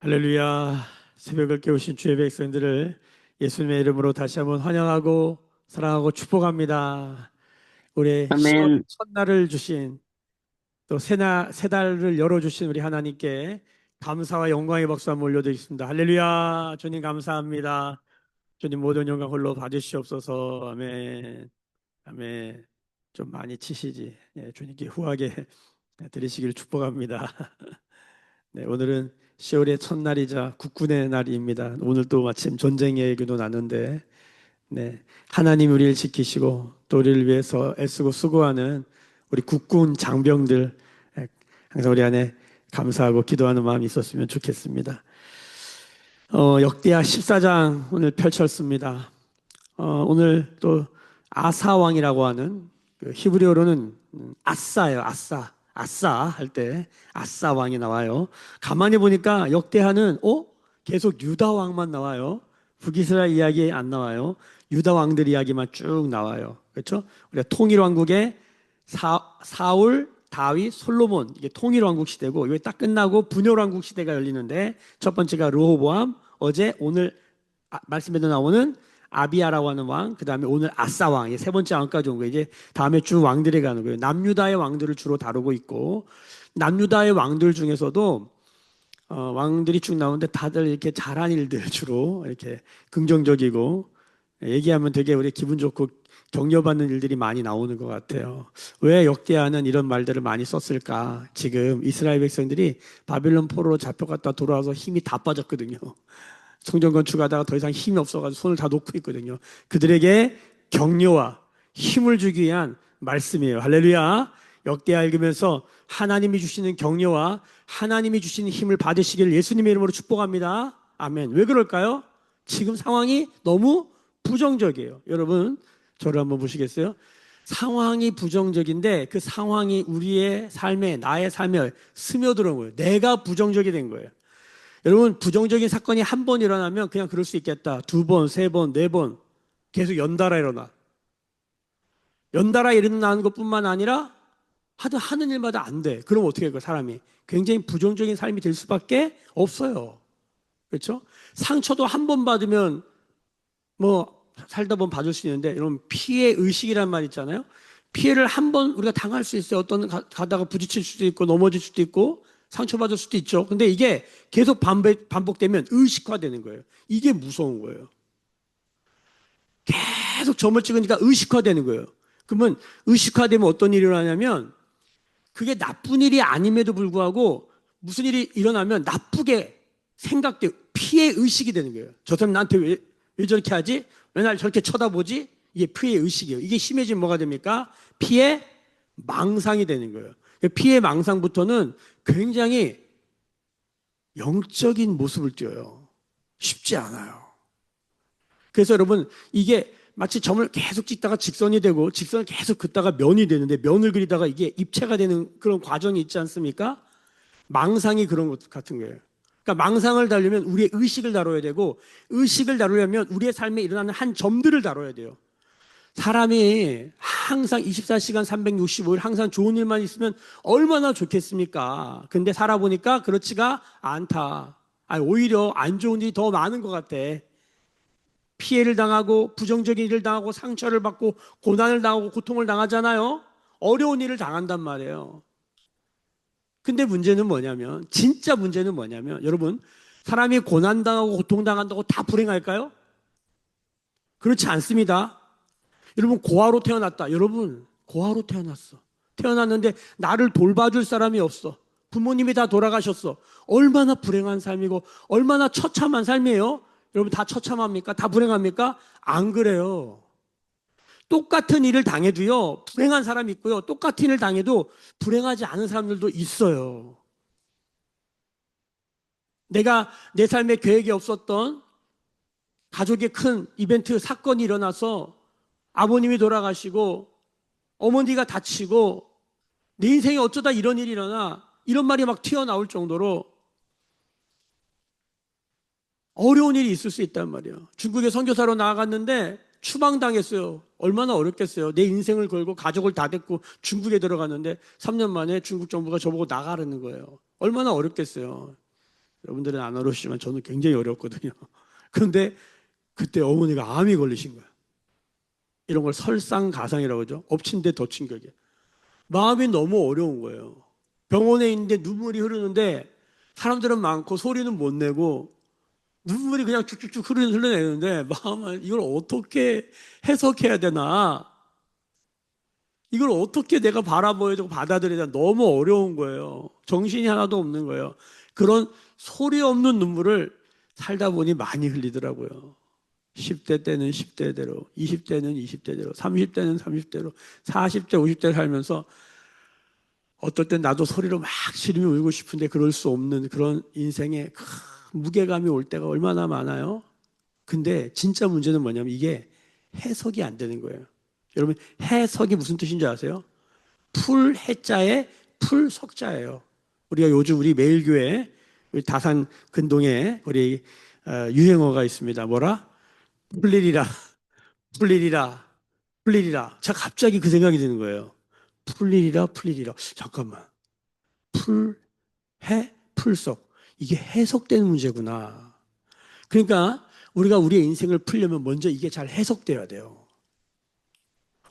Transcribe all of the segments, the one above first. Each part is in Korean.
할렐루야. 새벽을 깨우신 주의 백성들을 예수님의 이름으로 다시 한번 환영하고 사랑하고 축복합니다. 우리 10월 아멘. 첫날을 주신 또 새 달을 열어주신 우리 하나님께 감사와 영광의 박수 한번 올려드리겠습니다. 할렐루야. 주님 감사합니다. 주님 모든 영광 홀로 받으시옵소서. 아멘. 아멘. 좀 많이 치시지. 예, 주님께 후하게 드리시기를 축복합니다. 네, 오늘은 10월의 첫날이자 국군의 날입니다. 오늘 또 마침 전쟁의 얘기도 나는데, 네, 하나님 우리를 지키시고 또 우리를 위해서 애쓰고 수고하는 우리 국군 장병들 항상 우리 안에 감사하고 기도하는 마음이 있었으면 좋겠습니다. 역대하 14장 오늘 펼쳤습니다. 오늘 또 아사 왕이라고 하는 그 히브리어로는 아싸예요. 아싸. 아싸 할 때 아싸 왕이 나와요. 가만히 보니까 역대하는 계속 유다 왕만 나와요. 북이스라엘 이야기 안 나와요. 유다 왕들 이야기만 쭉 나와요. 그렇죠? 우리가 통일 왕국의 사울, 다윗, 솔로몬 이게 통일 왕국 시대고 이게 딱 끝나고 분열 왕국 시대가 열리는데 첫 번째가 르호보암, 어제 오늘 말씀에도 나오는 아비야라고 하는 왕, 그 다음에 오늘 아싸 왕, 세 번째 왕까지 온 거예요. 이제 다음에 쭉 왕들이 가는 거예요. 남유다의 왕들을 주로 다루고 있고, 남유다의 왕들 중에서도 왕들이 쭉 나오는데 다들 이렇게 잘한 일들 주로 이렇게 긍정적이고 얘기하면 되게 우리 기분 좋고 격려받는 일들이 많이 나오는 것 같아요. 왜 역대하는 이런 말들을 많이 썼을까? 지금 이스라엘 백성들이 바빌론 포로로 잡혀갔다 돌아와서 힘이 다 빠졌거든요. 성전 건축하다가 더 이상 힘이 없어가지고 손을 다 놓고 있거든요. 그들에게 격려와 힘을 주기 위한 말씀이에요. 할렐루야. 역대하 읽으면서 하나님이 주시는 격려와 하나님이 주시는 힘을 받으시기를 예수님의 이름으로 축복합니다. 아멘. 왜 그럴까요? 지금 상황이 너무 부정적이에요. 여러분, 저를 한번 보시겠어요? 상황이 부정적인데 그 상황이 우리의 삶에, 나의 삶에 스며들어온 거예요. 내가 부정적이 된 거예요. 여러분, 부정적인 사건이 한 번 일어나면 그냥 그럴 수 있겠다. 두 번, 세 번, 네 번 계속 연달아 일어나. 연달아 일어나는 것뿐만 아니라 하는 일마다 안 돼. 그럼 어떻게 할까요, 사람이? 굉장히 부정적인 삶이 될 수밖에 없어요. 그렇죠? 상처도 한 번 받으면 뭐 살다 보면 받을 수 있는데 여러분 피해 의식이란 말 있잖아요. 피해를 한 번 우리가 당할 수 있어요. 어떤 가다가 부딪힐 수도 있고 넘어질 수도 있고 상처받을 수도 있죠. 근데 이게 계속 반복되면 의식화되는 거예요. 이게 무서운 거예요. 계속 점을 찍으니까 의식화되는 거예요. 그러면 의식화되면 어떤 일이 일어나냐면 그게 나쁜 일이 아님에도 불구하고 무슨 일이 일어나면 나쁘게 생각돼 피해 의식이 되는 거예요. 저 사람 나한테 왜 저렇게 하지? 왜 날 저렇게 쳐다보지? 이게 피해 의식이에요. 이게 심해지면 뭐가 됩니까? 피해 망상이 되는 거예요. 피해 망상부터는 굉장히 영적인 모습을 띄어요. 쉽지 않아요. 그래서 여러분 이게 마치 점을 계속 찍다가 직선이 되고 직선을 계속 긋다가 면이 되는데 면을 그리다가 이게 입체가 되는 그런 과정이 있지 않습니까? 망상이 그런 것 같은 거예요. 그러니까 망상을 다루려면 우리의 의식을 다뤄야 되고 의식을 다루려면 우리의 삶에 일어나는 한 점들을 다뤄야 돼요. 사람이 항상 24시간 365일 항상 좋은 일만 있으면 얼마나 좋겠습니까? 근데 살아보니까 그렇지가 않다. 아니, 오히려 안 좋은 일이 더 많은 것 같아. 피해를 당하고 부정적인 일을 당하고 상처를 받고 고난을 당하고 고통을 당하잖아요. 어려운 일을 당한단 말이에요. 근데 문제는 뭐냐면 진짜 문제는 뭐냐면 여러분 사람이 고난당하고 고통당한다고 다 불행할까요? 그렇지 않습니다. 여러분 고아로 태어났다. 여러분 고아로 태어났어. 태어났는데 나를 돌봐줄 사람이 없어. 부모님이 다 돌아가셨어. 얼마나 불행한 삶이고 얼마나 처참한 삶이에요. 여러분 다 처참합니까? 다 불행합니까? 안 그래요. 똑같은 일을 당해도요 불행한 사람이 있고요 똑같은 일을 당해도 불행하지 않은 사람들도 있어요. 내가 내 삶에 계획이 없었던 가족의 큰 이벤트 사건이 일어나서 아버님이 돌아가시고 어머니가 다치고 내 인생에 어쩌다 이런 일이 일어나 이런 말이 막 튀어나올 정도로 어려운 일이 있을 수 있단 말이에요. 중국에 선교사로 나아갔는데 추방당했어요. 얼마나 어렵겠어요. 내 인생을 걸고 가족을 다 데리고 중국에 들어갔는데 3년 만에 중국 정부가 저보고 나가라는 거예요. 얼마나 어렵겠어요. 여러분들은 안 어려우시지만 저는 굉장히 어렵거든요. 그런데 그때 어머니가 암이 걸리신 거예요. 이런 걸 설상가상이라고 하죠. 엎친 데 덮친 격이에요. 마음이 너무 어려운 거예요. 병원에 있는데 눈물이 흐르는데 사람들은 많고 소리는 못 내고 눈물이 그냥 쭉쭉쭉 흘러내는데 마음은 이걸 어떻게 해석해야 되나? 이걸 어떻게 내가 바라보여야 되고 받아들여야 되나? 너무 어려운 거예요. 정신이 하나도 없는 거예요. 그런 소리 없는 눈물을 살다 보니 많이 흘리더라고요. 10대 때는 10대대로, 20대는 20대대로, 30대는 30대로, 40대, 50대 살면서 어떨 땐 나도 소리로 막 시름이 울고 싶은데 그럴 수 없는 그런 인생에 큰 무게감이 올 때가 얼마나 많아요. 근데 진짜 문제는 뭐냐면 이게 해석이 안 되는 거예요. 여러분, 해석이 무슨 뜻인지 아세요? 풀 해자에 풀 석자예요. 우리가 요즘 우리 매일교회 우리 다산 근동에 우리 유행어가 있습니다. 뭐라? 풀리리라, 풀리리라, 풀리리라. 제가 갑자기 그 생각이 드는 거예요. 풀리리라, 풀리리라. 잠깐만. 풀, 해, 풀석. 이게 해석되는 문제구나. 그러니까 우리가 우리의 인생을 풀려면 먼저 이게 잘 해석돼야 돼요.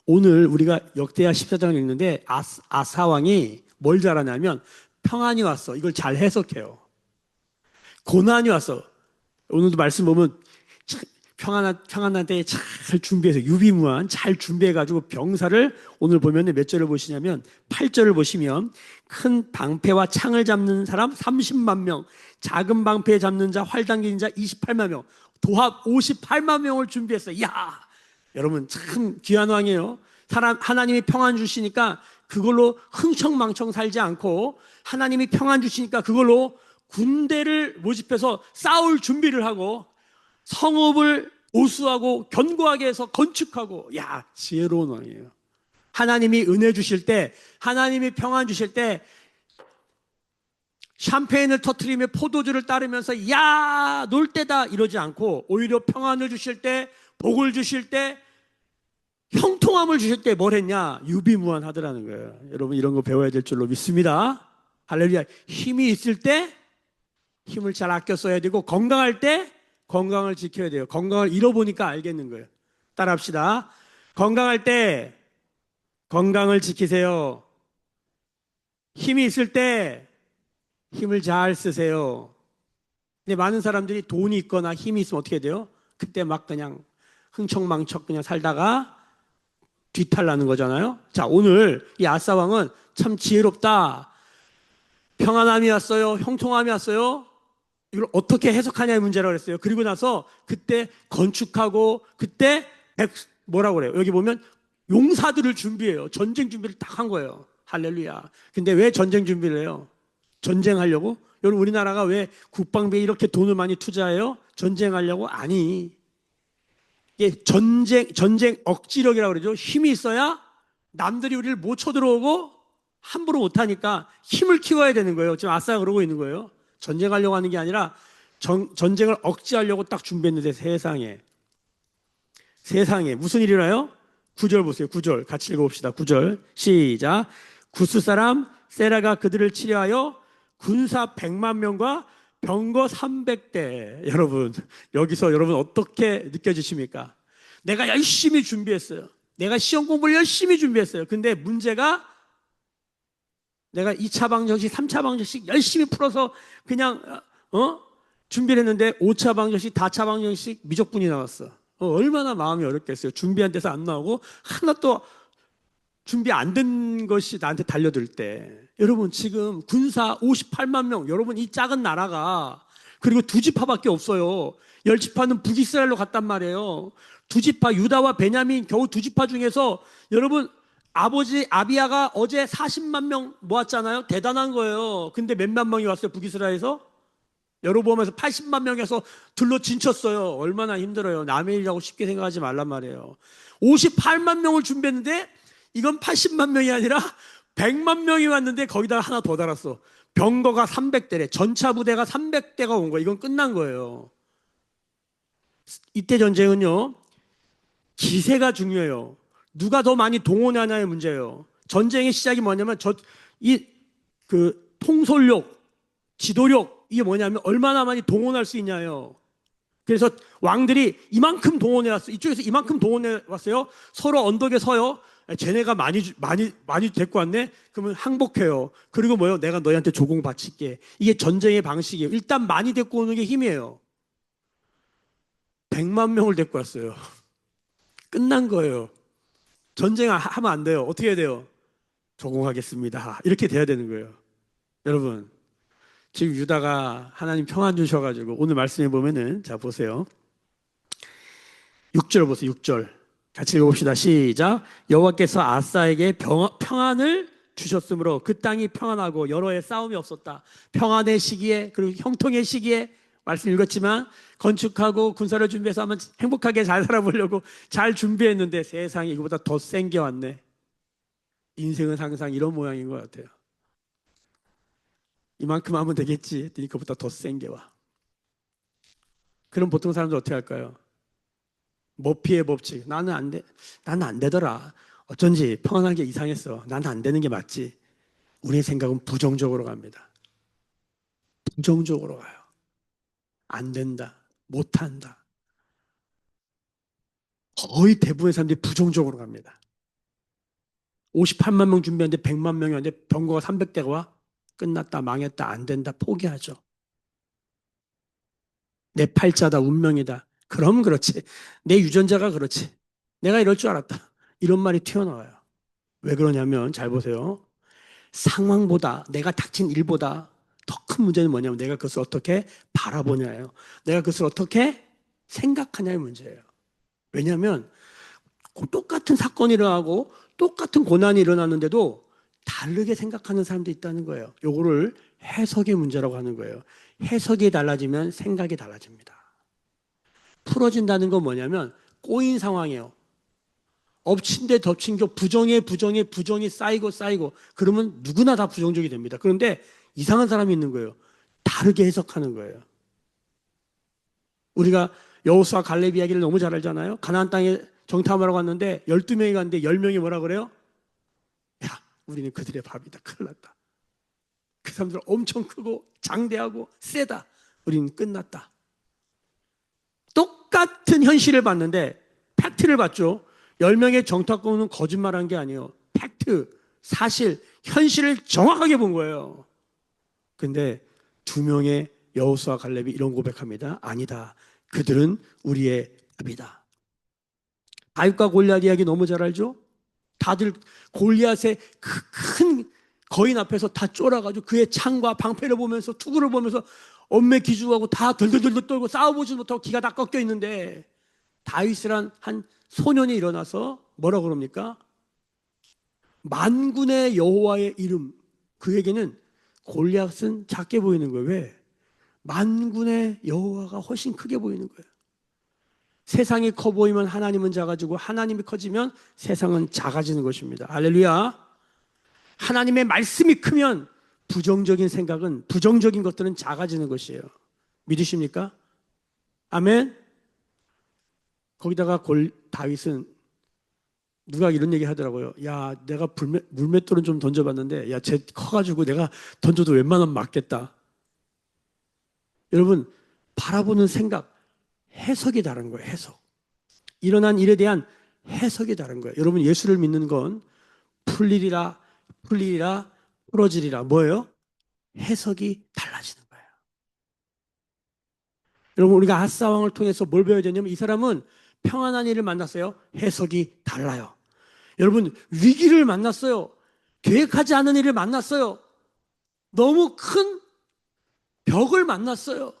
오늘 우리가 역대하 14장을 읽는데 아사왕이 뭘 잘하냐면 평안이 왔어. 이걸 잘 해석해요. 고난이 왔어. 오늘도 말씀 보면 평안한 때에 잘 준비해서 유비무한 잘 준비해가지고 병사를 오늘 보면 몇 절을 보시냐면 8절을 보시면 큰 방패와 창을 잡는 사람 30만 명, 작은 방패 잡는 자, 활 당기는 자 28만 명, 도합 58만 명을 준비했어요. 야, 여러분 참 귀한 왕이에요. 하나님이 평안 주시니까 그걸로 흥청망청 살지 않고 하나님이 평안 주시니까 그걸로 군대를 모집해서 싸울 준비를 하고 성읍을 보수하고 견고하게 해서 건축하고, 야, 지혜로운 왕이에요. 하나님이 은혜 주실 때, 하나님이 평안 주실 때 샴페인을 터트리며 포도주를 따르면서 야, 놀 때다 이러지 않고 오히려 평안을 주실 때, 복을 주실 때, 형통함을 주실 때 뭘 했냐? 유비무환하더라는 거예요. 여러분 이런 거 배워야 될 줄로 믿습니다. 할렐루야. 힘이 있을 때 힘을 잘 아껴 써야 되고 건강할 때 건강을 지켜야 돼요. 건강을 잃어보니까 알겠는 거예요. 따라합시다. 건강할 때 건강을 지키세요. 힘이 있을 때 힘을 잘 쓰세요. 근데 많은 사람들이 돈이 있거나 힘이 있으면 어떻게 돼요? 그때 막 그냥 흥청망청 그냥 살다가 뒤탈나는 거잖아요. 자, 오늘 이 아사왕은 참 지혜롭다. 평안함이 왔어요. 형통함이 왔어요. 이걸 어떻게 해석하냐의 문제라고 그랬어요. 그리고 나서 그때 건축하고 그때 뭐라고 그래요? 여기 보면 용사들을 준비해요. 전쟁 준비를 딱 한 거예요. 할렐루야. 근데 왜 전쟁 준비를 해요? 전쟁하려고? 여러분 우리나라가 왜 국방비에 이렇게 돈을 많이 투자해요? 전쟁하려고? 아니. 이게 전쟁 억지력이라고 그러죠. 힘이 있어야 남들이 우리를 못 쳐들어오고 함부로 못하니까 힘을 키워야 되는 거예요. 지금 아싸가 그러고 있는 거예요. 전쟁하려고 하는 게 아니라 전쟁을 억제하려고 딱 준비했는데 세상에 무슨 일이 나요? 9절 보세요. 9절 같이 읽어봅시다. 9절 시작. 구스 사람 세라가 그들을 치려하여 군사 100만 명과 병거 300대. 여러분 여기서 여러분 어떻게 느껴지십니까? 내가 열심히 준비했어요. 내가 시험 공부를 열심히 준비했어요. 근데 문제가 내가 2차 방정식, 3차 방정식 열심히 풀어서 그냥 준비를 했는데 5차 방정식, 다차 방정식 미적분이 나왔어. 얼마나 마음이 어렵겠어요. 준비한 데서 안 나오고 하나 또 준비 안 된 것이 나한테 달려들 때. 여러분 지금 군사 58만 명, 여러분 이 작은 나라가 그리고 두 지파밖에 없어요. 10지파는 북이스라엘로 갔단 말이에요. 두 지파 유다와 베냐민 겨우 두 지파 중에서 여러분 아버지 아비야가 어제 40만 명 모았잖아요. 대단한 거예요. 근데 몇만 명이 왔어요. 북이스라엘에서. 여로보암에서 80만 명에서 둘러 진쳤어요. 얼마나 힘들어요. 남의 일이라고 쉽게 생각하지 말란 말이에요. 58만 명을 준비했는데 이건 80만 명이 아니라 100만 명이 왔는데 거기다가 하나 더 달았어. 병거가 300대래. 전차 부대가 300대가 온 거예요. 이건 끝난 거예요. 이때 전쟁은요. 기세가 중요해요. 누가 더 많이 동원하냐의 문제예요. 전쟁의 시작이 뭐냐면 통솔력, 지도력, 이게 뭐냐면 얼마나 많이 동원할 수 있냐요. 그래서 왕들이 이만큼 동원해 왔어요. 이쪽에서 이만큼 동원해 왔어요. 서로 언덕에 서요. 쟤네가 많이 데리고 왔네. 그러면 항복해요. 그리고 뭐요? 내가 너희한테 조공 바칠게. 이게 전쟁의 방식이에요. 일단 많이 데리고 오는 게 힘이에요. 100만 명을 데리고 왔어요. 끝난 거예요. 전쟁 하면 안 돼요. 어떻게 해야 돼요? 조공하겠습니다. 이렇게 돼야 되는 거예요. 여러분, 지금 유다가 하나님 평안 주셔가지고 오늘 말씀해 보면은 자 보세요. 6절 보세요. 6절 같이 읽어봅시다. 시작. 여호와께서 아사에게 평안을 주셨으므로 그 땅이 평안하고 여러 해 싸움이 없었다. 평안의 시기에 그리고 형통의 시기에 말씀 읽었지만 건축하고 군사를 준비해서 한번 행복하게 잘 살아보려고 잘 준비했는데 세상에 이거보다 더 센 게 왔네. 인생은 항상 이런 모양인 것 같아요. 이만큼 하면 되겠지 했더니 그보다 더 센 게 와. 그럼 보통 사람들 어떻게 할까요? 머피의 법칙. 나는 안 되더라. 어쩐지 평안한 게 이상했어. 나는 안 되는 게 맞지. 우리의 생각은 부정적으로 갑니다. 부정적으로 가요. 안 된다. 못한다. 거의 대부분의 사람들이 부정적으로 갑니다. 58만 명 준비하는데 100만 명이 왔는데 병거가 300대가 와. 끝났다. 망했다. 안 된다. 포기하죠. 내 팔자다. 운명이다. 그럼 그렇지. 내 유전자가 그렇지. 내가 이럴 줄 알았다. 이런 말이 튀어나와요. 왜 그러냐면 잘 보세요. 상황보다 내가 닥친 일보다 더 큰 문제는 뭐냐면 내가 그것을 어떻게 바라보냐예요. 내가 그것을 어떻게 생각하냐의 문제예요. 왜냐하면 똑같은 사건이 일어나고 똑같은 고난이 일어났는데도 다르게 생각하는 사람도 있다는 거예요. 요거를 해석의 문제라고 하는 거예요. 해석이 달라지면 생각이 달라집니다. 풀어진다는 건 뭐냐면 꼬인 상황이에요. 엎친 데 덮친 게 부정이 쌓이고 그러면 누구나 다 부정적이 됩니다. 그런데 이상한 사람이 있는 거예요. 다르게 해석하는 거예요. 우리가 여호수아 갈렙 이야기를 너무 잘 알잖아요. 가나안 땅에 정탐하러 갔는데 12명이 갔는데 10명이 뭐라 그래요? 야, 우리는 그들의 밥이다. 큰일 났다. 그 사람들 엄청 크고 장대하고 세다. 우리는 끝났다. 똑같은 현실을 봤는데 팩트를 봤죠. 10명의 정탐꾼은 거짓말한 게 아니에요. 팩트, 사실, 현실을 정확하게 본 거예요. 근데 2명의 여호수아 갈렙이 이런 고백합니다. 아니다. 그들은 우리의 답이다. 다윗과 골리앗 이야기 너무 잘 알죠? 다들 골리앗의 그 큰 거인 앞에서 다 쫄아가지고 그의 창과 방패를 보면서 투구를 보면서 엄매 기죽하고 다 덜덜덜 떨고 싸워보지 못하고 기가 다 꺾여 있는데 다윗이란 한 소년이 일어나서 뭐라고 그럽니까? 만군의 여호와의 이름. 그에게는 골리앗은 작게 보이는 거예요. 왜? 만군의 여호와가 훨씬 크게 보이는 거예요. 세상이 커 보이면 하나님은 작아지고 하나님이 커지면 세상은 작아지는 것입니다. 할렐루야. 하나님의 말씀이 크면 부정적인 생각은 부정적인 것들은 작아지는 것이에요. 믿으십니까? 아멘. 거기다가 다윗은 누가 이런 얘기 하더라고요. 야, 내가 물맷돌은 좀 던져봤는데 야, 쟤 커가지고 내가 던져도 웬만하면 맞겠다. 여러분, 바라보는 생각, 해석이 다른 거예요. 해석. 일어난 일에 대한 해석이 다른 거예요. 여러분, 예수를 믿는 건 풀리리라, 풀어지리라. 뭐예요? 해석이 달라지는 거예요. 여러분, 우리가 아사 왕을 통해서 뭘 배워야 되냐면 이 사람은 평안한 일을 만났어요. 해석이 달라요. 여러분, 위기를 만났어요. 계획하지 않은 일을 만났어요. 너무 큰 벽을 만났어요.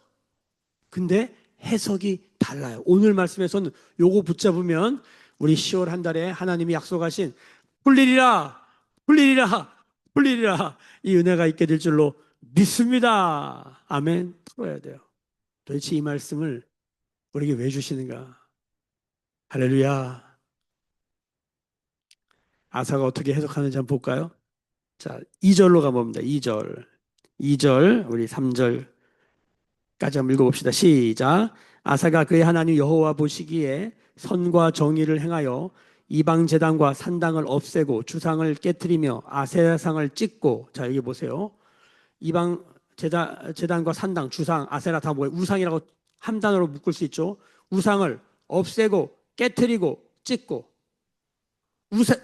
근데 해석이 달라요. 오늘 말씀에서는 요거 붙잡으면 우리 10월 한 달에 하나님이 약속하신 풀리리라, 이 은혜가 있게 될 줄로 믿습니다. 아멘. 풀어야 돼요. 도대체 이 말씀을 우리에게 왜 주시는가? 할렐루야. 아사가 어떻게 해석하는지 한번 볼까요? 자, 2절로 가봅니다. 2절, 우리 3절까지 한번 읽어봅시다. 시작. 아사가 그의 하나님 여호와 보시기에 선과 정의를 행하여 이방 제단과 산당을 없애고 주상을 깨뜨리며 아세라상을 찢고, 자 여기 보세요. 이방 제단과 산당, 주상, 아세라 다 뭐예요? 우상이라고 한 단어로 묶을 수 있죠. 우상을 없애고 깨트리고 찢고,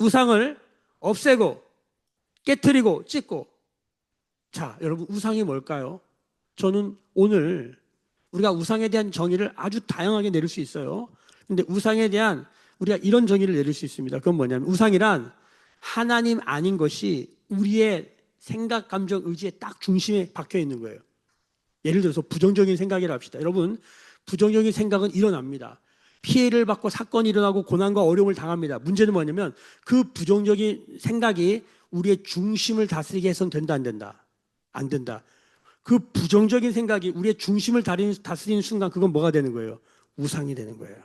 우상을 없애고 깨트리고 찢고. 자, 여러분, 우상이 뭘까요? 저는 오늘 우리가 우상에 대한 정의를 아주 다양하게 내릴 수 있어요. 근데 우상에 대한 우리가 이런 정의를 내릴 수 있습니다. 그건 뭐냐면, 우상이란 하나님 아닌 것이 우리의 생각, 감정, 의지의 딱 중심에 박혀 있는 거예요. 예를 들어서 부정적인 생각이라 합시다. 여러분, 부정적인 생각은 일어납니다. 피해를 받고 사건이 일어나고 고난과 어려움을 당합니다. 문제는 뭐냐면 그 부정적인 생각이 우리의 중심을 다스리게 해서는 된다, 안 된다? 안 된다. 그 부정적인 생각이 우리의 중심을 다스리는 순간 그건 뭐가 되는 거예요? 우상이 되는 거예요.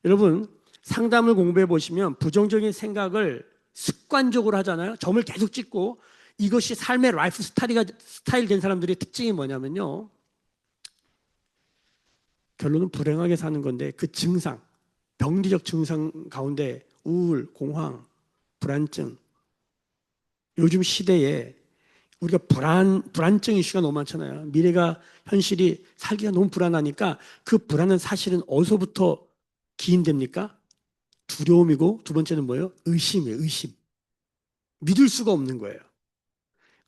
여러분, 상담을 공부해 보시면 부정적인 생각을 습관적으로 하잖아요. 점을 계속 찍고, 이것이 삶의 라이프 스타일 된 사람들의 특징이 뭐냐면요, 결론은 불행하게 사는 건데, 그 증상, 병리적 증상 가운데 우울, 공황, 불안증, 요즘 시대에 우리가 불안증 이슈가 너무 많잖아요. 미래가, 현실이 살기가 너무 불안하니까 그 불안은 사실은 어디서부터 기인됩니까? 두려움이고, 두 번째는 뭐예요? 의심이에요. 의심. 믿을 수가 없는 거예요.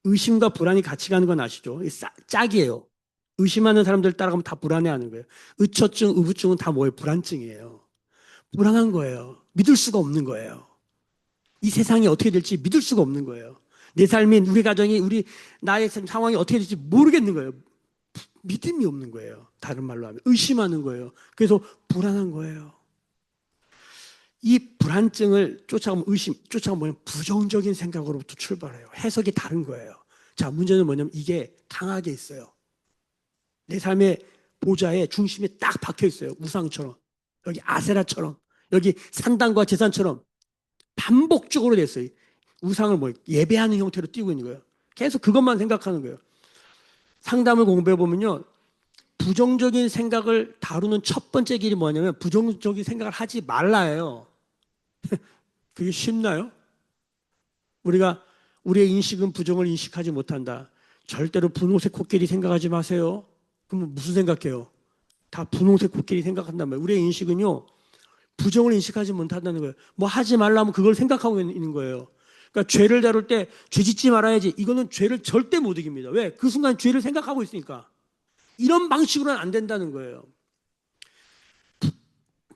의심과 불안이 같이 가는 건 아시죠? 짝이에요. 의심하는 사람들 따라가면 다 불안해하는 거예요. 의처증, 의부증은 다 뭐예요? 불안증이에요. 불안한 거예요. 믿을 수가 없는 거예요. 이 세상이 어떻게 될지 믿을 수가 없는 거예요. 내 삶이, 우리 가정이, 나의 상황이 어떻게 될지 모르겠는 거예요. 믿음이 없는 거예요. 다른 말로 하면 의심하는 거예요. 그래서 불안한 거예요. 이 불안증을 쫓아가면, 쫓아가면 뭐냐면 부정적인 생각으로부터 출발해요. 해석이 다른 거예요. 자, 문제는 뭐냐면 이게 강하게 있어요. 내 삶의 보좌의 중심에 딱 박혀 있어요. 우상처럼, 여기 아세라처럼, 여기 산당과 제산처럼 반복적으로 됐어요. 우상을 예배하는 형태로 띄고 있는 거예요. 계속 그것만 생각하는 거예요. 상담을 공부해 보면요, 부정적인 생각을 다루는 첫 번째 길이 뭐냐면 부정적인 생각을 하지 말라예요. 그게 쉽나요? 우리의 인식은 부정을 인식하지 못한다. 절대로 분홍색 코끼리 생각하지 마세요. 그럼 무슨 생각해요? 다 분홍색 코끼리 생각한단 말이에요. 우리의 인식은요, 부정을 인식하지 못한다는 거예요. 뭐 하지 말라면 그걸 생각하고 있는 거예요. 그러니까 죄를 다룰 때 죄 짓지 말아야지. 이거는 죄를 절대 못 이깁니다. 왜? 그 순간 죄를 생각하고 있으니까. 이런 방식으로는 안 된다는 거예요.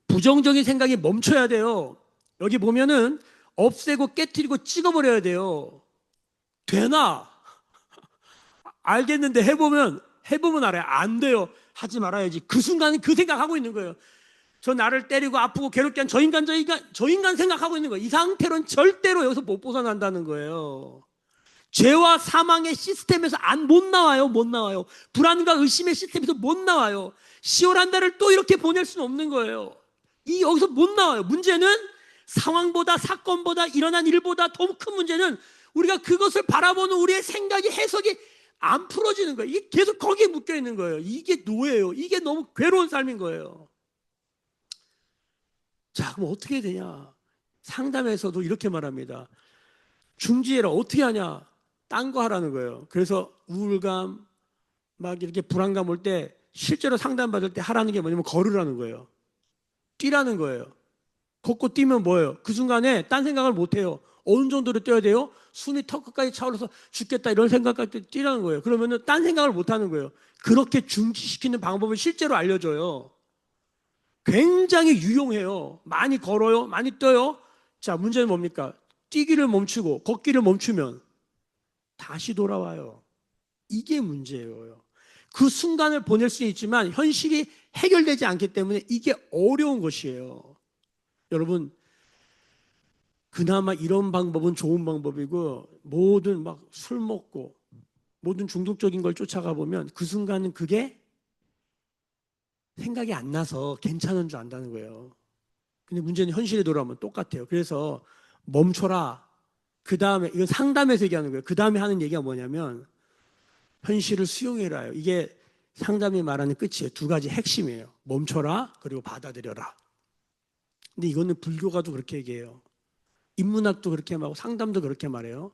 부정적인 생각이 멈춰야 돼요. 여기 보면은 없애고 깨트리고 찍어버려야 돼요. 되나? 알겠는데 해보면 알아요. 안 돼요. 하지 말아야지. 그 순간은 그 생각하고 있는 거예요. 저 나를 때리고 아프고 괴롭게 한 저 인간 생각하고 있는 거예요. 이 상태로는 절대로 여기서 못 벗어난다는 거예요. 죄와 사망의 시스템에서 못 나와요. 못 나와요. 불안과 의심의 시스템에서 못 나와요. 시월한 달을 또 이렇게 보낼 수는 없는 거예요. 여기서 못 나와요. 문제는 상황보다, 사건보다, 일어난 일보다 더 큰 문제는 우리가 그것을 바라보는 우리의 생각이, 해석이 안 풀어지는 거예요. 이게 계속 거기에 묶여 있는 거예요. 이게 노예예요. 이게 너무 괴로운 삶인 거예요. 자, 그럼 어떻게 해야 되냐? 상담에서도 이렇게 말합니다. 중지해라. 어떻게 하냐? 딴 거 하라는 거예요. 그래서 우울감, 막 이렇게 불안감 올 때 실제로 상담받을 때 하라는 게 뭐냐면 걸으라는 거예요. 뛰라는 거예요. 걷고 뛰면 뭐예요? 그 순간에 딴 생각을 못 해요. 어느 정도로 뛰어야 돼요? 숨이 턱까지 차올라서 죽겠다 이런 생각까지 뛰라는 거예요. 그러면은 딴 생각을 못 하는 거예요. 그렇게 중지시키는 방법을 실제로 알려줘요. 굉장히 유용해요. 많이 걸어요. 많이 뛰어요. 자, 문제는 뭡니까? 뛰기를 멈추고 걷기를 멈추면 다시 돌아와요. 이게 문제예요. 그 순간을 보낼 수 있지만 현실이 해결되지 않기 때문에 이게 어려운 것이에요. 여러분, 그나마 이런 방법은 좋은 방법이고, 모든 막 술 먹고 모든 중독적인 걸 쫓아가 보면 그 순간은 그게 생각이 안 나서 괜찮은 줄 안다는 거예요. 근데 문제는 현실에 돌아오면 똑같아요. 그래서 멈춰라. 그 다음에, 이건 상담에서 얘기하는 거예요. 그 다음에 하는 얘기가 뭐냐면 현실을 수용해라요. 이게 상담이 말하는 끝이에요. 두 가지 핵심이에요. 멈춰라, 그리고 받아들여라. 근데 이거는 불교가도 그렇게 얘기해요. 인문학도 그렇게 말하고 상담도 그렇게 말해요.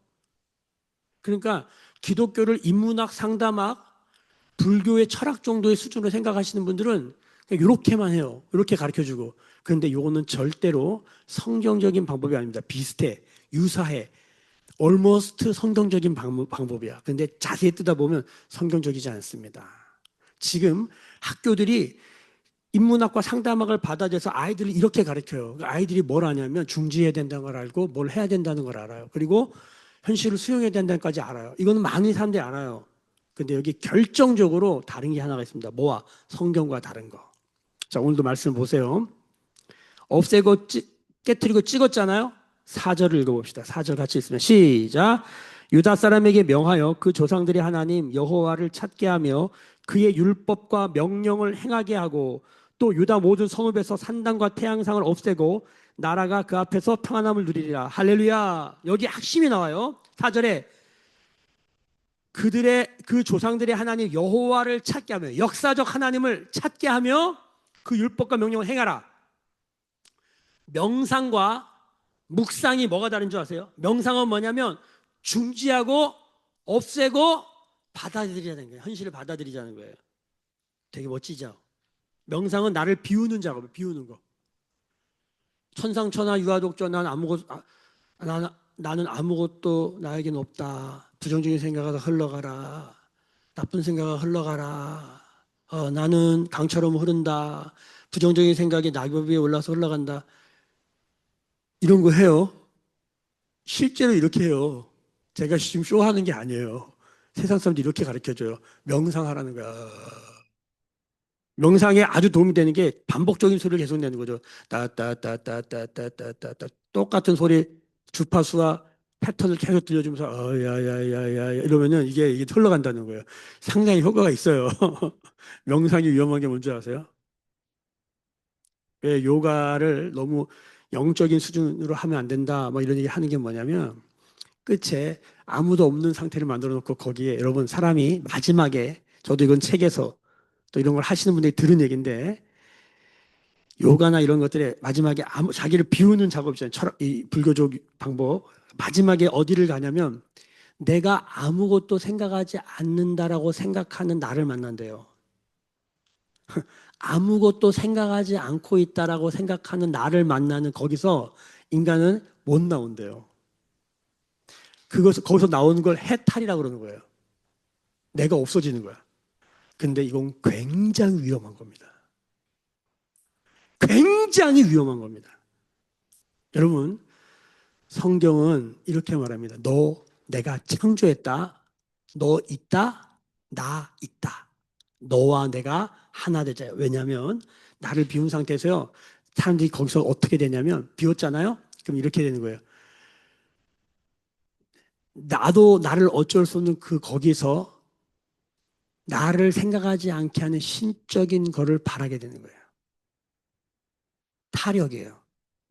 그러니까 기독교를 인문학, 상담학, 불교의 철학 정도의 수준으로 생각하시는 분들은 그냥 이렇게만 해요. 이렇게 가르쳐주고. 그런데 이거는 절대로 성경적인 방법이 아닙니다. 비슷해, 유사해, almost 성경적인 방법이야. 근데 자세히 뜯어보면 성경적이지 않습니다. 지금 학교들이 인문학과 상담학을 받아들여서 아이들을 이렇게 가르쳐요. 아이들이 뭘 아냐면 중지해야 된다는 걸 알고 뭘 해야 된다는 걸 알아요. 그리고 현실을 수용해야 된다는 것까지 알아요. 이거는 많은 사람들이 알아요. 근데 여기 결정적으로 다른 게 하나가 있습니다. 뭐와? 성경과 다른 거. 자, 오늘도 말씀 보세요. 없애고 깨뜨리고 찍었잖아요. 4절을 읽어봅시다. 4절 같이 있으면 시작. 유다 사람에게 명하여 그 조상들의 하나님 여호와를 찾게 하며 그의 율법과 명령을 행하게 하고 또 유다 모든 성읍에서 산당과 태양상을 없애고 나라가 그 앞에서 평안함을 누리리라. 할렐루야. 여기 핵심이 나와요. 4절에 그 조상들의 하나님 여호와를 찾게 하며 역사적 하나님을 찾게 하며 그 율법과 명령을 행하라. 명상과 묵상이 뭐가 다른 줄 아세요? 명상은 뭐냐면 중지하고 없애고 받아들이자는 거예요. 현실을 받아들이자는 거예요. 되게 멋지죠? 명상은 나를 비우는 작업을 비우는 거. 천상천하 유아독존 나는 아무것도 나에겐 없다. 부정적인 생각이 흘러가라. 나쁜 생각이 흘러가라. 나는 강처럼 흐른다. 부정적인 생각이 낙엽 위에 올라서 흘러간다. 이런 거 해요. 실제로 이렇게 해요. 제가 지금 쇼하는 게 아니에요. 세상 사람들이 이렇게 가르쳐줘요. 명상하라는 거야. 명상에 아주 도움이 되는 게 반복적인 소리를 계속 내는 거죠. 따따따따따따따따따 똑같은 소리 주파수와 패턴을 계속 들려주면서 야야야야야 이러면은 이게 흘러간다는 거예요. 상당히 효과가 있어요. 명상이 위험한 게 뭔지 아세요? 왜 요가를 너무 영적인 수준으로 하면 안 된다 뭐 이런 얘기 하는 게 뭐냐면 끝에 아무도 없는 상태를 만들어 놓고 거기에 여러분 사람이 마지막에 저도 이건 책에서 또 이런 걸 하시는 분들이 들은 얘기인데 요가나 이런 것들에 마지막에 자기를 비우는 작업 있잖아요. 이 불교적 방법. 마지막에 어디를 가냐면 내가 아무것도 생각하지 않는다라고 생각하는 나를 만난대요. 아무것도 생각하지 않고 있다라고 생각하는 나를 만나는 거기서 인간은 못 나온대요. 거기서 나오는 걸 해탈이라고 그러는 거예요. 내가 없어지는 거야. 근데 이건 굉장히 위험한 겁니다. 굉장히 위험한 겁니다. 여러분, 성경은 이렇게 말합니다. 내가 창조했다. 너 있다. 나 있다. 너와 내가 하나 되자. 왜냐하면 나를 비운 상태에서요. 사람들이 거기서 어떻게 되냐면 비웠잖아요. 그럼 이렇게 되는 거예요. 나도 나를 어쩔 수 없는 거기서 나를 생각하지 않게 하는 신적인 거를 바라게 되는 거예요. 타력이에요.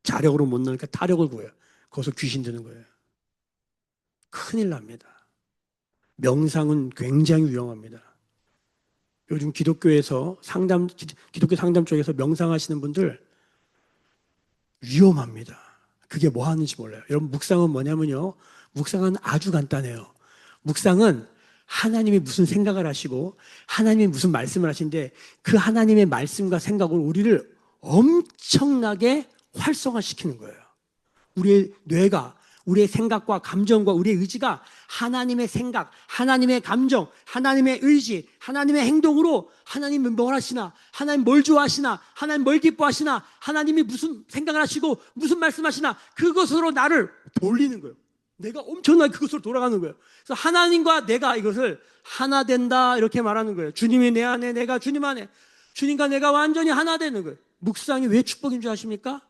자력으로 못 나니까 타력을 구해요. 거기서 귀신 드는 거예요. 큰일 납니다. 명상은 굉장히 위험합니다. 요즘 기독교에서 기독교 상담 쪽에서 명상하시는 분들 위험합니다. 그게 뭐 하는지 몰라요. 여러분, 묵상은 뭐냐면요. 묵상은 아주 간단해요. 묵상은 하나님이 무슨 생각을 하시고 하나님이 무슨 말씀을 하시는데 그 하나님의 말씀과 생각으로 우리를 엄청나게 활성화시키는 거예요. 우리의 뇌가, 우리의 생각과 감정과 우리의 의지가 하나님의 생각, 하나님의 감정, 하나님의 의지, 하나님의 행동으로 하나님이 뭘 하시나, 하나님 뭘 좋아하시나, 하나님 뭘 기뻐하시나, 하나님이 무슨 생각을 하시고 무슨 말씀하시나 그것으로 나를 돌리는 거예요. 내가 엄청나게 그것으로 돌아가는 거예요. 그래서 하나님과 내가 이것을 하나 된다 이렇게 말하는 거예요. 주님이 내 안에, 내가 주님 안에, 주님과 내가 완전히 하나 되는 거예요. 묵상이 왜 축복인 줄 아십니까?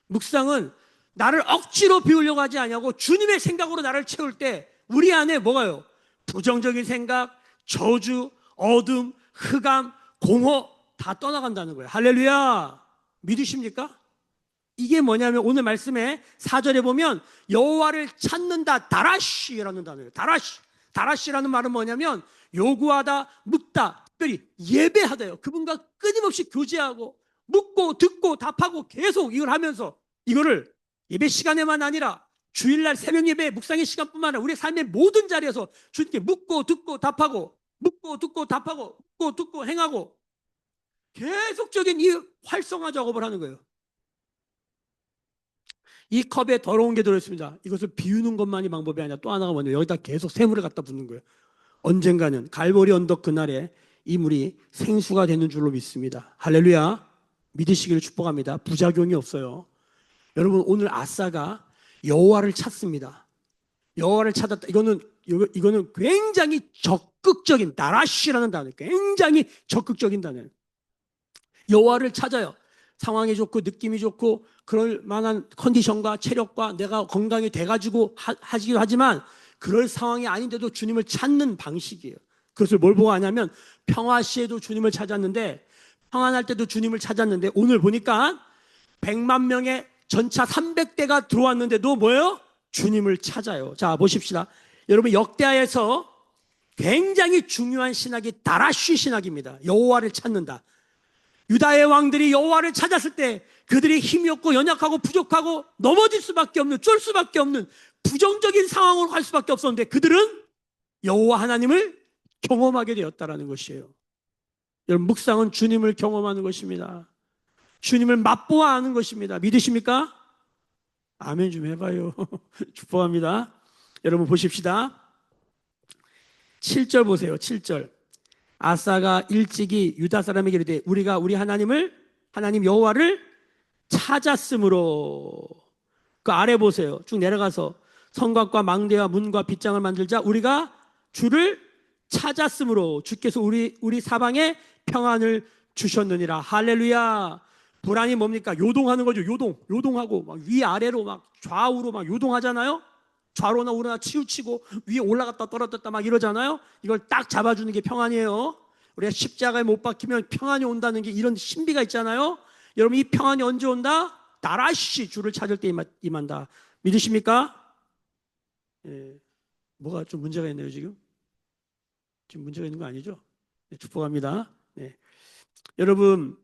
묵상은 나를 억지로 비우려고 하지 아니하고 주님의 생각으로 나를 채울 때 우리 안에 뭐가요? 부정적인 생각, 저주, 어둠, 흑암, 공허 다 떠나간다는 거예요. 할렐루야. 믿으십니까? 이게 뭐냐면 오늘 말씀에 4절에 보면 여호와를 찾는다. 다라시라는 단어예요. 다라시라는 말은 뭐냐면 요구하다, 묻다, 특별히 예배하다요. 그분과 끊임없이 교제하고 묻고 듣고 답하고 계속 이걸 하면서 이거를 예배 시간에만 아니라 주일날 새벽 예배 묵상의 시간뿐만 아니라 우리의 삶의 모든 자리에서 주님께 묻고 듣고 답하고, 묻고 듣고 답하고, 묻고 듣고 행하고, 계속적인 이 활성화 작업을 하는 거예요. 이 컵에 더러운 게 들어있습니다. 이것을 비우는 것만이 방법이 아니라 또 하나가 뭐냐, 여기다 계속 샘물을 갖다 붓는 거예요. 언젠가는 갈보리 언덕 그날에 이 물이 생수가 되는 줄로 믿습니다. 할렐루야. 믿으시기를 축복합니다. 부작용이 없어요. 여러분, 오늘 아사가 여호와를 찾습니다. 여호와를 찾았다. 이거는 굉장히 적극적인, 나라시라는 단어, 굉장히 적극적인 단어예요. 여호와를 찾아요. 상황이 좋고 느낌이 좋고 그럴 만한 컨디션과 체력과 내가 건강이 돼가지고 하기도 하지만 그럴 상황이 아닌데도 주님을 찾는 방식이에요. 그것을 뭘 보고 하냐면 평화 시에도 주님을 찾았는데, 평안할 때도 주님을 찾았는데, 오늘 보니까 100만 명의 전차 300대가 들어왔는데도 뭐예요? 주님을 찾아요. 자, 보십시다. 여러분, 역대하에서 굉장히 중요한 신학이 다라쉬 신학입니다. 여호와를 찾는다. 유다의 왕들이 여호와를 찾았을 때 그들이 힘이 없고 연약하고 부족하고 넘어질 수밖에 없는, 쫄 수밖에 없는 부정적인 상황으로 갈 수밖에 없었는데 그들은 여호와 하나님을 경험하게 되었다는 것이에요. 여러분, 묵상은 주님을 경험하는 것입니다. 주님을 맛보아하는 것입니다. 믿으십니까? 아멘 좀 해봐요. 축복합니다. 여러분 보십시다. 7절 보세요. 7절. 아사가 일찍이 유다 사람에게 이르되 우리가 우리 하나님 여호와를 찾았으므로. 그 아래 보세요. 쭉 내려가서 성곽과 망대와 문과 빗장을 만들자. 우리가 주를 찾았으므로 주께서 우리 사방에 평안을 주셨느니라. 할렐루야. 불안이 뭡니까? 요동하는 거죠. 요동하고 막 위아래로 막 좌우로 막 요동하잖아요. 좌로나 우로나 치우치고 위에 올라갔다 떨어졌다 막 이러잖아요. 이걸 딱 잡아주는 게 평안이에요. 우리가 십자가에 못 박히면 평안이 온다는 게 이런 신비가 있잖아요. 여러분, 이 평안이 언제 온다? 나라시 주를 찾을 때 임한다. 믿으십니까? 예. 뭐가 좀 문제가 있나요 지금? 지금 문제가 있는 거 아니죠? 네, 축복합니다. 네. 여러분,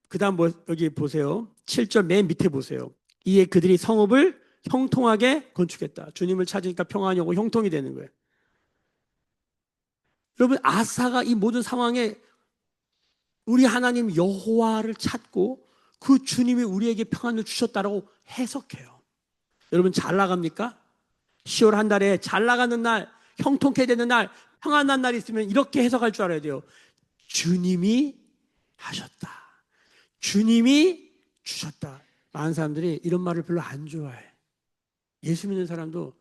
그 다음 여기 보세요. 7절 맨 밑에 보세요. 이에 그들이 성읍을 형통하게 건축했다. 주님을 찾으니까 평안이 오고 형통이 되는 거예요. 여러분, 아사가 이 모든 상황에 우리 하나님 여호와를 찾고 그 주님이 우리에게 평안을 주셨다라고 해석해요. 여러분, 잘 나갑니까? 10월 한 달에 잘 나가는 날, 형통케 되는 날, 평안한 날이 있으면 이렇게 해석할 줄 알아야 돼요. 주님이 하셨다. 주님이 주셨다. 많은 사람들이 이런 말을 별로 안 좋아해. 예수 믿는 사람도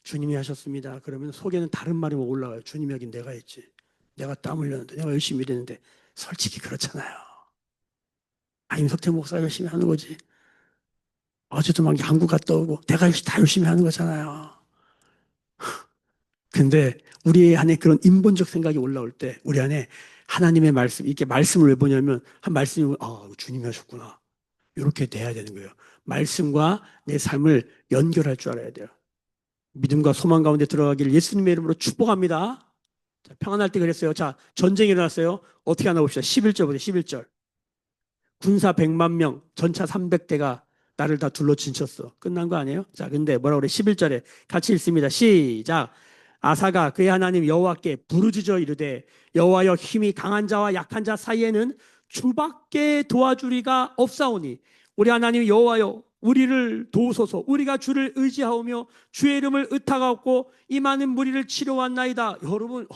주님이 하셨습니다. 그러면 속에는 다른 말이 올라와요. 주님이 하긴 내가 했지. 내가 땀 흘렸는데, 내가 열심히 일했는데. 솔직히 그렇잖아요. 임석태 목사가 열심히 하는 거지. 어제도 막 양구 갔다 오고 내가 다 열심히 하는 거잖아요. 근데 우리 안에 그런 인본적 생각이 올라올 때 우리 안에 하나님의 말씀, 이렇게 말씀을 왜 보냐면 한 말씀이 주님이 하셨구나. 이렇게 돼야 되는 거예요. 말씀과 내 삶을 연결할 줄 알아야 돼요. 믿음과 소망 가운데 들어가기를 예수님의 이름으로 축복합니다. 자, 평안할 때 그랬어요. 자, 전쟁이 일어났어요. 어떻게 하나 봅시다. 11절 보세요. 11절. 군사 100만 명, 전차 300대가 나를 다 둘러친쳤어. 끝난 거 아니에요? 자, 근데 뭐라 그래? 11절에 같이 읽습니다. 시작. 아사가 그의 하나님 여호와께 부르짖어 이르되 여호와여, 힘이 강한 자와 약한 자 사이에는 주밖에 도와주리가 없사오니 우리 하나님 여호와여, 우리를 도우소서. 우리가 주를 의지하오며 주의 이름을 의탁하옵고 이 많은 무리를 치러왔나이다. 여러분,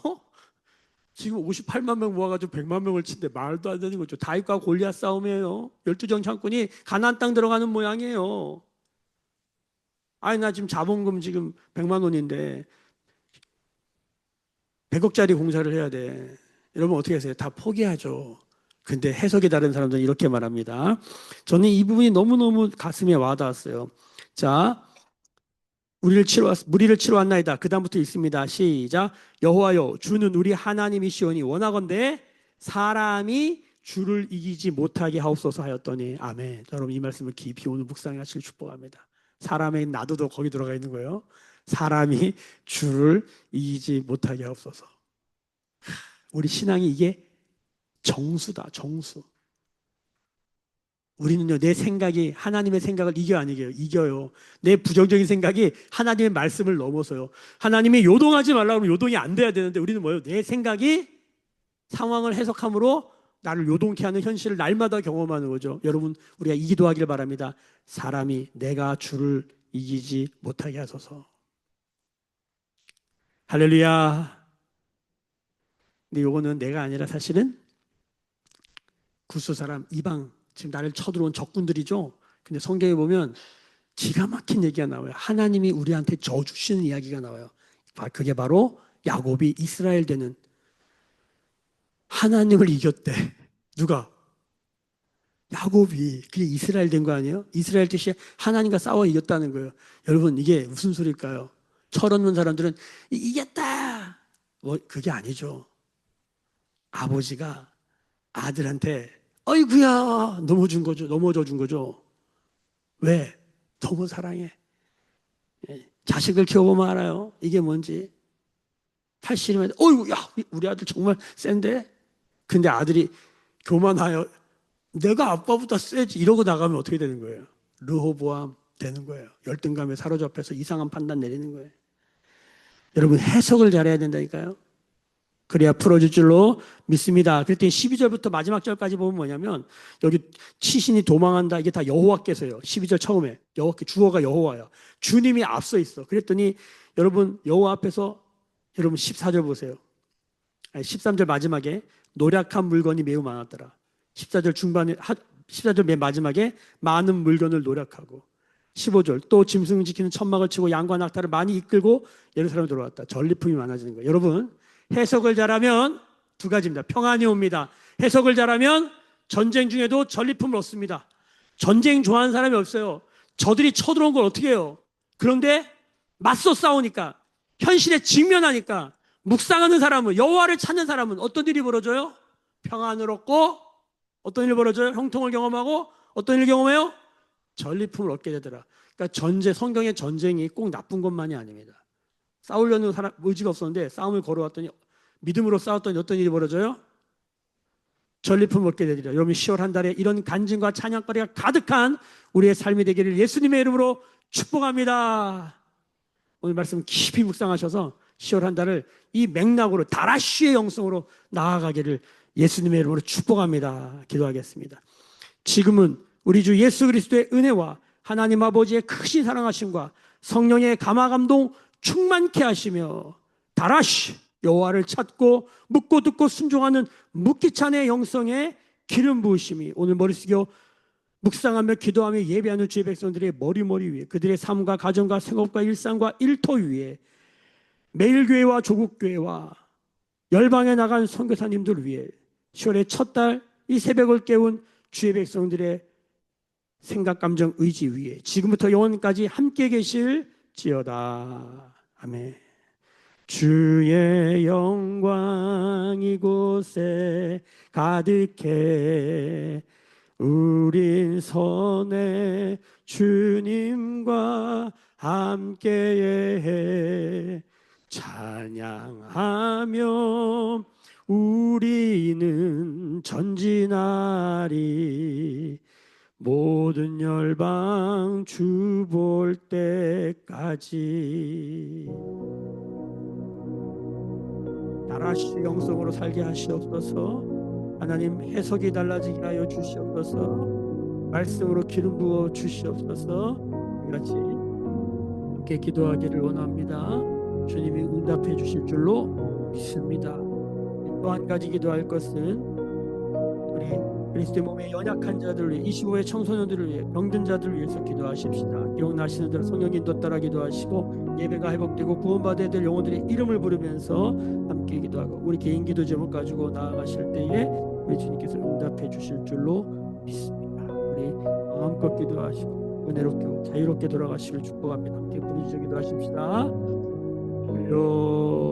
지금 58만 명 모아가지고 100만 명을 친데 말도 안 되는 거죠. 다윗과 골리앗 싸움이에요. 12정 창군이 가나안 땅 들어가는 모양이에요. 아니, 나 지금 자본금 지금 100만 원인데 100억짜리 공사를 해야 돼. 여러분 어떻게 하세요? 다 포기하죠. 근데 해석이 다른 사람들은 이렇게 말합니다. 저는 이 부분이 너무너무 가슴에 와닿았어요. 자, 무리를 치러 왔나이다. 그 다음부터 읽습니다. 시작. 여호와여, 주는 우리 하나님이시오니 원하건대 사람이 주를 이기지 못하게 하옵소서 하였더니. 아멘. 여러분, 이 말씀을 깊이 오늘 묵상하시길 축복합니다. 사람의 나도도 거기 들어가 있는 거예요. 사람이 주를 이기지 못하게 하옵소서. 우리 신앙이 이게 정수다. 정수. 우리는요, 내 생각이 하나님의 생각을 이겨 안 이겨요? 이겨요. 내 부정적인 생각이 하나님의 말씀을 넘어서요. 하나님이 요동하지 말라고 하면 요동이 안 돼야 되는데 우리는 뭐예요? 내 생각이 상황을 해석함으로 나를 요동케 하는 현실을 날마다 경험하는 거죠. 여러분, 우리가 이 기도하기를 바랍니다. 사람이 내가 주를 이기지 못하게 하소서. 할렐루야. 근데 요거는 내가 아니라 사실은 구스 사람, 이방, 지금 나를 쳐들어온 적군들이죠. 근데 성경에 보면 기가 막힌 얘기가 나와요. 하나님이 우리한테 저 주시는 이야기가 나와요. 그게 바로 야곱이 이스라엘 되는, 하나님을 이겼대. 누가? 야곱이. 그게 이스라엘 된 거 아니에요? 이스라엘 뜻이 하나님과 싸워 이겼다는 거예요. 여러분, 이게 무슨 소리일까요? 철없는 사람들은 이겼다, 뭐 그게 아니죠. 아버지가 아들한테 어이구야 넘어져 준 거죠. 왜? 너무 사랑해. 자식을 키워보면 알아요. 이게 뭔지. 80이면 어이구, 야, 우리 아들 정말 센데? 근데 아들이 교만하여 내가 아빠보다 세지 이러고 나가면 어떻게 되는 거예요? 르호보암 되는 거예요. 열등감에 사로잡혀서 이상한 판단 내리는 거예요. 여러분, 해석을 잘해야 된다니까요. 그래야 풀어줄 줄로 믿습니다. 그랬더니 12절부터 마지막 절까지 보면 뭐냐면, 여기 치신이 도망한다, 이게 다 여호와께서예요. 12절 처음에 여호와께, 주어가 여호와야. 주님이 앞서 있어. 그랬더니 여러분, 여호와 앞에서, 여러분 14절 보세요. 13절 마지막에 노략한 물건이 매우 많았더라. 14절 중반에, 14절 맨 마지막에 많은 물건을 노략하고, 15절 또 짐승 지키는 천막을 치고 양과 낙타를 많이 이끌고 예루살렘에 들어왔다. 전리품이 많아지는 거예요. 여러분, 해석을 잘하면 두 가지입니다. 평안이 옵니다. 해석을 잘하면 전쟁 중에도 전리품을 얻습니다. 전쟁 좋아하는 사람이 없어요. 저들이 쳐들어온 걸 어떻게 해요? 그런데 맞서 싸우니까, 현실에 직면하니까, 묵상하는 사람은, 여호와를 찾는 사람은 어떤 일이 벌어져요? 평안을 얻고, 어떤 일이 벌어져요? 형통을 경험하고, 어떤 일을 경험해요? 전리품을 얻게 되더라. 그러니까 성경의 전쟁이 꼭 나쁜 것만이 아닙니다. 싸우려는 사람 의지가 없었는데 싸움을 걸어왔더니, 믿음으로 싸웠더니 어떤 일이 벌어져요? 전리품을 얻게 되리라. 여러분, 10월 한 달에 이런 간증과 찬양거리가 가득한 우리의 삶이 되기를 예수님의 이름으로 축복합니다. 오늘 말씀 깊이 묵상하셔서 10월 한 달을 이 맥락으로 다라쉬의 영성으로 나아가기를 예수님의 이름으로 축복합니다. 기도하겠습니다. 지금은 우리 주 예수 그리스도의 은혜와 하나님 아버지의 크신 사랑하심과 성령의 감화감동 충만케 하시며 다라쉬 여호와를 찾고 묻고 듣고 순종하는 묵기찬의 영성의 기름 부으심이 오늘 머리 숙여 묵상하며 기도하며 예배하는 주의 백성들의 머리 위에, 그들의 삶과 가정과 생업과 일상과 일터 위에, 매일교회와 조국교회와 열방에 나간 선교사님들 위해 10월의 첫 달 이 새벽을 깨운 주의 백성들의 생각, 감정, 의지 위에 지금부터 영원까지 함께 계실지어다. 아멘. 주의 영광 이곳에 가득해 우린 선해 주님과 함께해 찬양하며 우리는 전진하리 모든 열방 주 볼 때까지. 다라쉬 영성으로 살게 하시옵소서. 하나님, 해석이 달라지게 하여 주시옵소서. 말씀으로 기름 부어 주시옵소서. 같이 함께 기도하기를 원합니다. 주님이 응답해 주실 줄로 믿습니다. 또 한 가지 기도할 것은 우리 그리스도의 몸에 연약한 자들을 위해, 25의 청소년들을 위해, 병든 자들을 위해서 기도하십시다. 기억나시는 대로 성령 인도 따라 기도하시고 예배가 회복되고 구원받아야 될 영혼들의 이름을 부르면서 함께 기도하고 우리 개인 기도 제목 가지고 나아가실 때에 우리 주님께서 응답해 주실 줄로 믿습니다. 우리 마음껏 기도하시고 은혜롭게 자유롭게 돌아가시길 축복합니다. 함께 부르짖어 기도하십시다. 주여